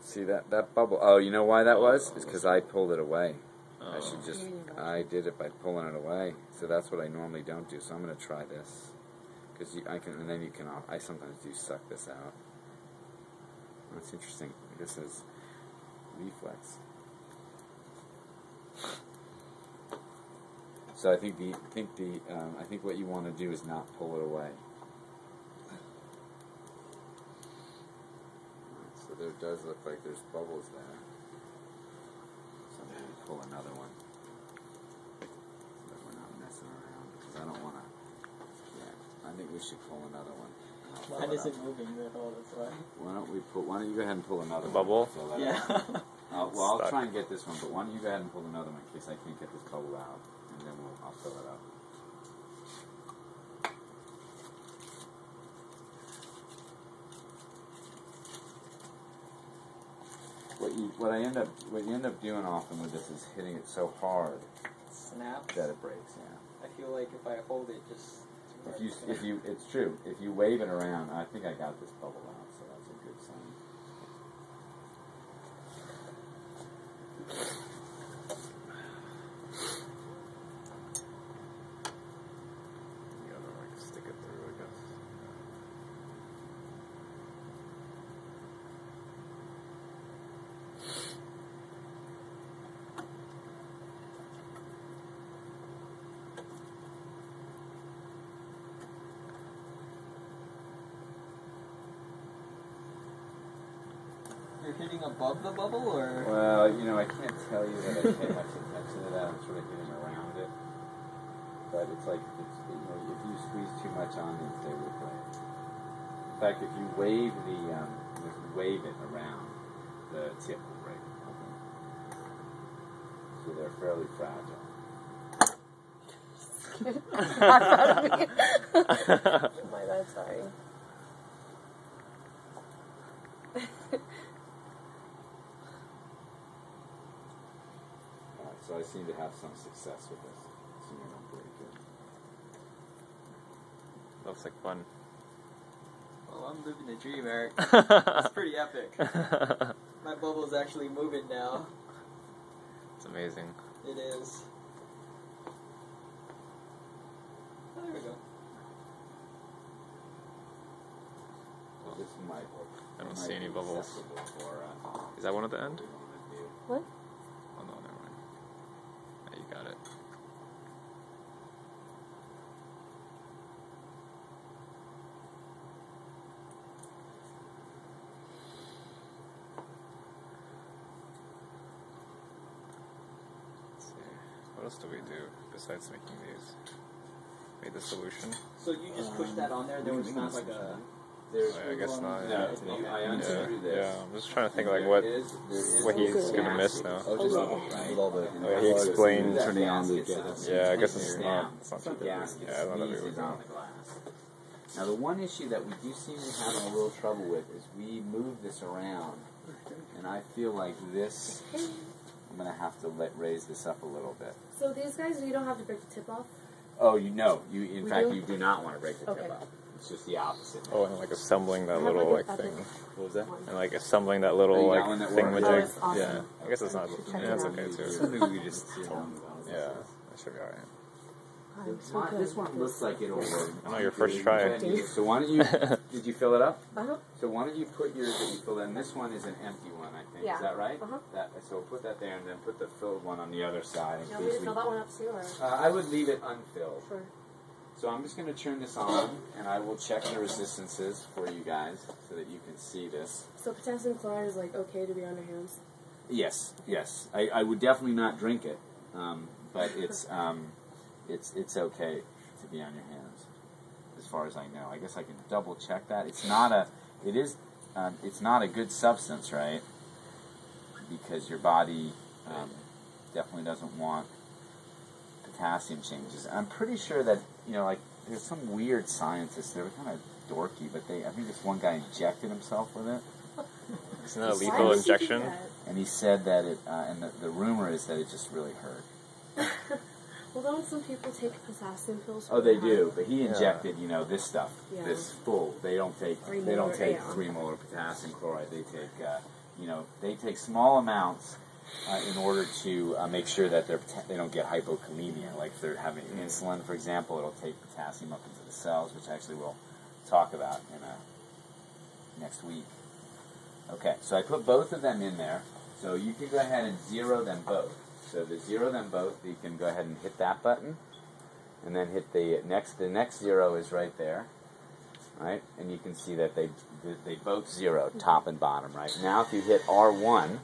See that bubble? Oh, you know why that was? It's because I pulled it away. Oh. I should just. I did it by pulling it away. So that's what I normally don't do. So I'm gonna try this because I can, and then you can. I sometimes do suck this out. That's interesting. This is reflex. So I think what you want to do is not pull it away. So there does look like there's bubbles there. So maybe pull another one. So that we're not messing around. Because I don't want to. Yeah, I think we should pull another one. Mine isn't moving at all, that's why. Why don't you go ahead and pull another bubble? one? Yeah. Well, I'll try and get this one, but why don't you go ahead and pull another one in case I can't get this bubble out, and then I'll fill it up. What you end up doing often with this is hitting it so hard Snaps. that it breaks. Yeah. I feel like if I hold it, just. It's true. If you wave it around, I think I got this bubble out, so that's a good sign. You gotta like stick it through, I guess. You're hitting above the bubble, or? Well, I can't tell you that I pay much attention to that. I'm sort of hitting around it, but it's like if you squeeze too much on these, they will break. In fact, if you wave it around, the tip will break. So they're fairly fragile. My bad, sorry. So I seem to have some success with this. So you're not very good. Looks like fun. Well, I'm living the dream, Eric. It's pretty epic. My bubble's actually moving now. It's amazing. It is. Oh, there we go. Well, this might work. I don't see any bubbles. Accessible for, Is that one at the end? What? Oh no, never mind. Yeah, you got it. Let's see. What else do we do besides making these? Made the solution. So you just push that on there? There was not like a... I guess not. I unscrew this. Yeah, I'm just trying to think like what he's gonna miss now. Oh, just a little bit. Oh, he explained. Turning on the Yeah, I guess it's not too bad. gas Yeah, I don't know squeezes on the glass. Now, the one issue that we do seem to have a little trouble with is we move this around, and I feel like this. I'm gonna have to raise this up a little bit. So these guys, you don't have to break the tip off? Oh, you in fact do? you do not want to break the Okay. tip off. It's just the opposite. Oh, and like assembling that I have little like like a thing. What was that? And like assembling that little Oh, you like got one that thing works? with Oh, it. it's awesome. Yeah, I guess it's not. Check Yeah, it's it out. okay too. Maybe we just. Yeah, that should be alright. I'm so good. This one looks like it'll work. I know your first try. So why don't you? Did you fill it up? Uh-huh. So why don't you put yours that you filled in? This one is an empty one, I think. Yeah. Is that right? Uh-huh. So put that there, and then put the filled one on the other side. You want me to fill that one up too, or? I would leave it unfilled. Sure. So I'm just going to turn this on, and I will check the resistances for you guys so that you can see this. So potassium chloride is like okay to be on your hands? Yes, yes. I would definitely not drink it, but it's okay to be on your hands, as far as I know. I guess I can double check that. It's not a good substance, right? Because your body definitely doesn't want potassium changes. I'm pretty sure that, there's some weird scientists, they were kind of dorky, but I think this one guy injected himself with it. Isn't that a Why lethal would you do injection? that? And he said that and the rumor is that it just really hurt. Well, don't some people take potassium pills? Oh, they do, but he injected, this stuff, Yeah. this full. They don't take 3 3 molar, yeah. molar potassium chloride. They take, they take small amounts in order to make sure that they don't get hypokalemia. Like if they're having insulin, for example, it'll take potassium up into the cells, which actually we'll talk about in next week. Okay, so I put both of them in there. So you can go ahead and zero them both. So to zero them both, you can go ahead and hit that button, and then hit the next zero is right there, right? And you can see that they both zeroed, top and bottom, right? Now if you hit R1,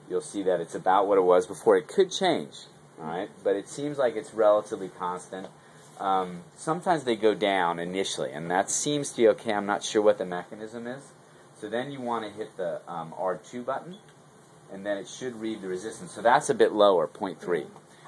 you'll see that it's about what it was before. It could change, all right? But it seems like it's relatively constant. Sometimes they go down initially, and that seems to be okay. I'm not sure what the mechanism is. So then you want to hit the R2 button, and then it should read the resistance. So that's a bit lower, 0.3.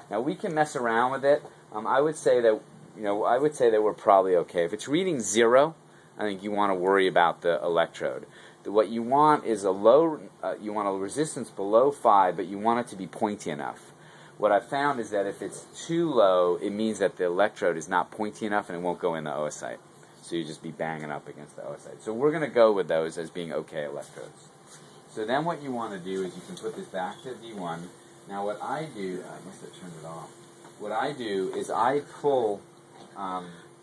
Now we can mess around with it. I would say that we're probably okay. If it's reading 0, I think you want to worry about the electrode. What you want is you want a resistance below 5, but you want it to be pointy enough. What I've found is that if it's too low, it means that the electrode is not pointy enough and it won't go in the oocyte. So you just be banging up against the oocyte. So we're going to go with those as being okay electrodes. So then what you want to do is you can put this back to V1. Now what I do, I must have turned it off. What I do is I pull...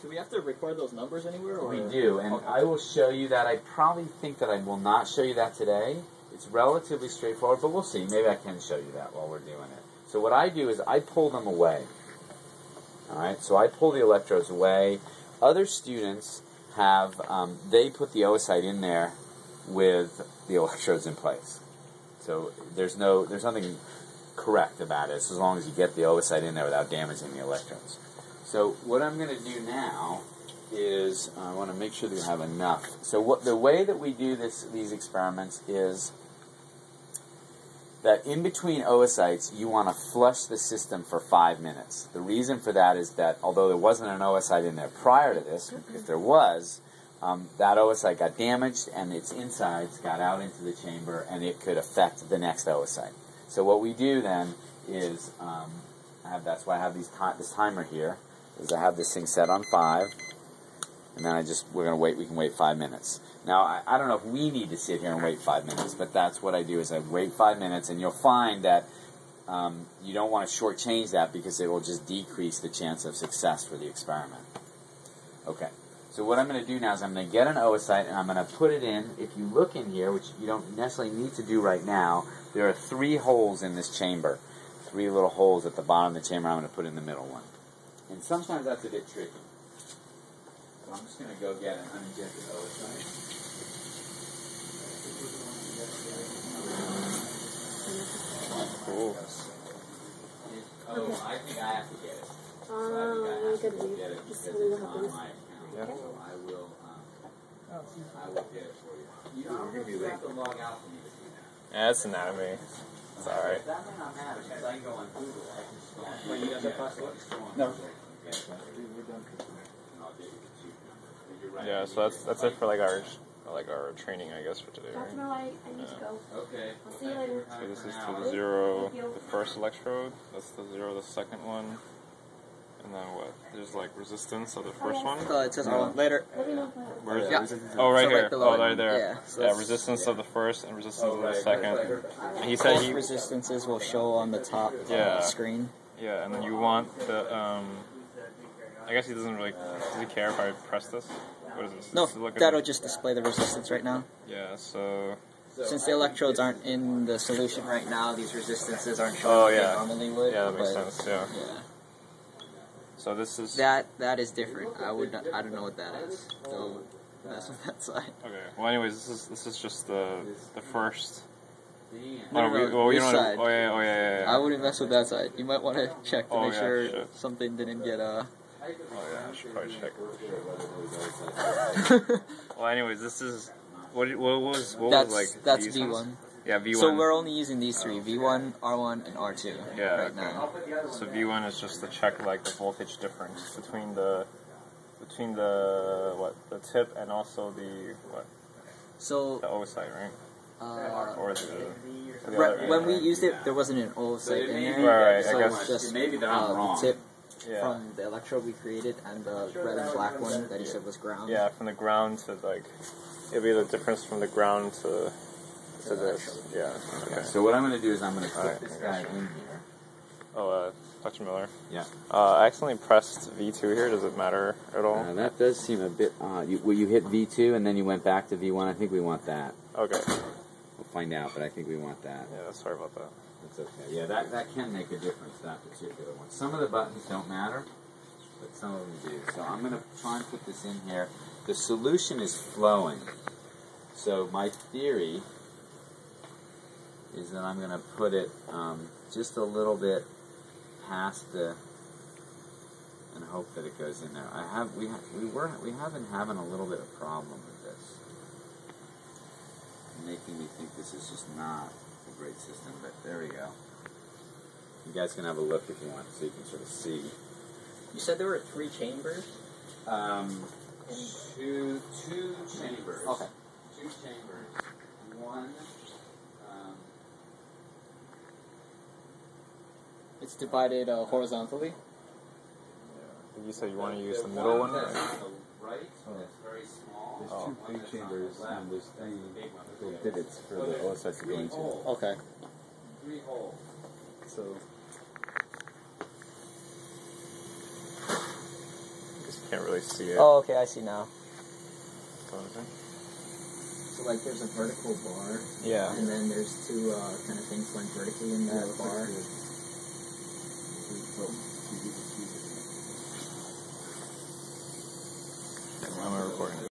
Do we have to record those numbers anywhere? Or? We do, and I will show you that. I probably think that I will not show you that today. It's relatively straightforward, but we'll see. Maybe I can show you that while we're doing it. So what I do is I pull them away. All right, so I pull the electrodes away. Other students have, they put the oocyte in there with the electrodes in place. So there's nothing correct about it, as long as you get the oocyte in there without damaging the electrodes. So what I'm going to do now is I want to make sure that you have enough. So the way that we do these experiments is that in between oocytes, you want to flush the system for 5 minutes. The reason for that is that although there wasn't an oocyte in there prior to this, if there was, that oocyte got damaged and its insides got out into the chamber and it could affect the next oocyte. So what we do then is, that's why I have this timer here, is I have this thing set on 5, and then we can wait 5 minutes. Now, I don't know if we need to sit here and wait 5 minutes, but that's what I do is I wait 5 minutes, and you'll find that you don't want to shortchange that because it will just decrease the chance of success for the experiment. Okay, so what I'm going to do now is I'm going to get an oocyte, and I'm going to put it in. If you look in here, which you don't necessarily need to do right now, there are 3 holes in this chamber, 3 little holes at the bottom of the chamber. I'm going to put in the middle one. And sometimes that's a bit tricky. So I'm just going to go get an uninjected oocyte. Cool. I think I have to get it. So I you think I have could to leave. get it Just because leave it's it on happens. my account. Yeah. So I will get it for you. You don't have to log out for me to do that. Yeah, that's anatomy. It's alright. That may not matter because I can go on Google. I can just go on Wait, you got that password? No. Yeah, so that's it for like our training, I guess, for today, Dr. right? Mel, I need to go. Okay. I'll see you later. So this is to the 0, the first electrode. That's the 0, the second one. And then what? There's like resistance of the first one. It says later. Let me know if Where is Yeah. it? Oh, right So here. right below Oh, it. right there. Yeah, so Yeah, it's- resistance of the first and resistance of the right, second. right. And he said Both resistances will show on the top Yeah. screen. Yeah, and then you want the I guess he doesn't really. Does he care if I press this? What is this? No, This is looking- that'll just display the resistance right now. Yeah. So. Since the electrodes aren't in the solution right now, these resistances aren't showing Oh like yeah. they normally would. Yeah, that makes but, sense. Yeah. Yeah. So this is. That is different. I don't know what that is. So that's on that side. Okay. Well, anyways, this is just the first. No, we this don't. side. Oh yeah. I wouldn't mess with that side. You might want to check to Oh, make yeah, sure shit. something didn't get Oh yeah, I should probably check. Well, anyways, this is what was like. that's these V1. ones? Yeah, V1. So we're only using these 3: V1, R1, and R2 Yeah, right okay. now. So V1 is just to check like the voltage difference between the the tip and also the So oocyte, right? Or the when we used it, there wasn't an oocyte in there. Right, I so guess- it's just maybe that I'm wrong. the tip Yeah. from the electrode we created and the red and black one that you said was ground. Yeah, from the ground to like, it'll be the difference from the ground to this. Yeah. Okay. So what I'm going to do is I'm going to put Alright, this I guy gotcha. in here. Oh, Dr. Miller. Yeah. I accidentally pressed V2 here. Does it matter at all? That does seem a bit odd. You hit V2 and then you went back to V1. I think we want that. Okay. We'll find out, but I think we want that. Yeah, sorry about that. That's okay. Yeah, that can make a difference, that particular one. Some of the buttons don't matter, but some of them do. So I'm going to try and put this in here. The solution is flowing. So my theory is that I'm going to put it just a little bit past the, and hope that it goes in there. We have been having a little bit of problem with this, making me think this is just not a great system. But there we go. You guys can have a look if you want, so you can sort of see. You said there were 3 chambers? Two chambers. Okay. 2 chambers. One. It's divided horizontally? You said you want to use the middle one? That's Or? on the right. That's very small. There's Oh. 2 big chambers and there's 3 little divots for So the there's OSS to go 3 into. holes. Okay. 3 holes. So Because you can't really see it. Oh, okay, I see now. What is it? So like there's a vertical bar, Yeah. and then there's 2 kind of things going vertically in the bar. So, you